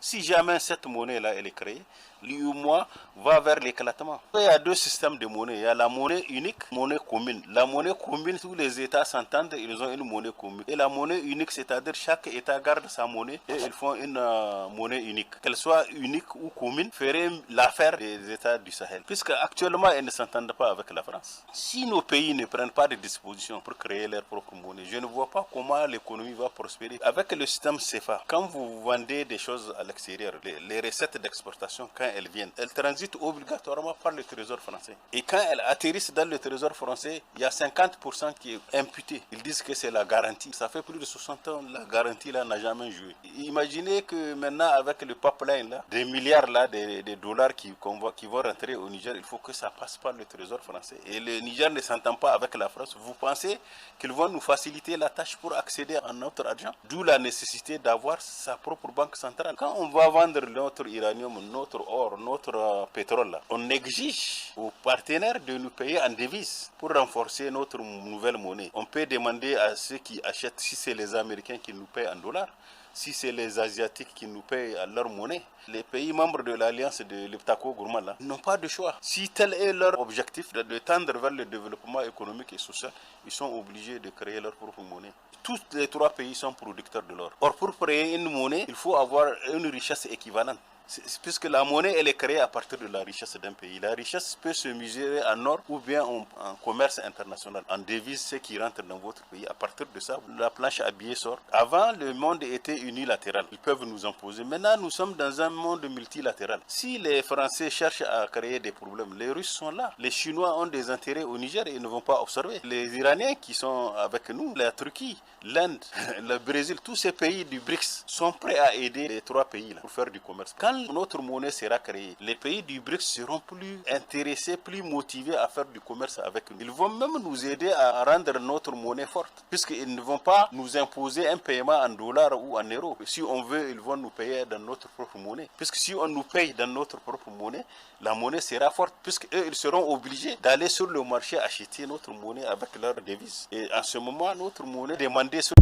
Si jamais cette monnaie-là elle est créée, l'UEMOA va vers l'éclatement. Il y a deux systèmes de monnaie. Il y a la monnaie unique, monnaie commune. La monnaie commune, tous les États s'entendent, ils ont une monnaie commune. Et la monnaie unique, c'est-à-dire chaque État garde sa monnaie et ils font une monnaie unique. Qu'elle soit unique ou commune, ferait l'affaire des États du Sahel. Puisque actuellement, ils ne s'entendent pas avec la France. Si nos pays ne prennent pas de dispositions pour créer leur propre monnaie, je ne vois pas comment l'économie va prospérer. Avec le système CFA, quand vous vendez des choses à l'extérieur, les recettes d'exportation, quand elles viennent, elles transitent obligatoirement par le trésor français. Et quand elles atterrissent dans le trésor français, il y a 50% qui est imputé. Ils disent que c'est la garantie. Ça fait plus de 60 ans, la garantie là n'a jamais joué. Imaginez que maintenant avec le pipeline là, des milliards là, des dollars qui vont rentrer au Niger, il faut que ça passe par le trésor français. Et le Niger ne s'entend pas avec la France. Vous pensez qu'ils vont nous faciliter la tâche pour accéder à notre argent? D'où la nécessité d'avoir sa propre banque centrale. Quand on va vendre notre uranium, notre or, notre pétrole, là, on exige aux partenaires de nous payer en devises pour renforcer notre nouvelle monnaie. On peut demander à ceux qui achètent, si c'est les Américains qui nous payent en dollars, si c'est les Asiatiques qui nous payent à leur monnaie, les pays membres de l'alliance de l'Iptako Gourmala n'ont pas de choix. Si tel est leur objectif de tendre vers le développement économique et social, ils sont obligés de créer leur propre monnaie. Tous les trois pays sont producteurs de l'or. Or, pour créer une monnaie, il faut avoir une richesse équivalente. Puisque la monnaie, elle est créée à partir de la richesse d'un pays. La richesse peut se mesurer en or ou bien en commerce international, en devises, ce qui rentre dans votre pays. À partir de ça, la planche à billets sort. Avant, le monde était unilatéral. Ils peuvent nous imposer. Maintenant, nous sommes dans un monde multilatéral. Si les Français cherchent à créer des problèmes, les Russes sont là. Les Chinois ont des intérêts au Niger et ils ne vont pas observer. Les Iraniens qui sont avec nous, la Turquie, l'Inde, le Brésil, tous ces pays du BRICS sont prêts à aider les trois pays là pour faire du commerce. Quand notre monnaie sera créée, les pays du BRICS seront plus intéressés, plus motivés à faire du commerce avec nous. Ils vont même nous aider à rendre notre monnaie forte, puisqu'ils ne vont pas nous imposer un paiement en dollars ou en euros. Si on veut, ils vont nous payer dans notre propre monnaie. Puisque si on nous paye dans notre propre monnaie, la monnaie sera forte, puisqu'eux, ils seront obligés d'aller sur le marché acheter notre monnaie avec leur devise. Et en ce moment, notre monnaie demandée sur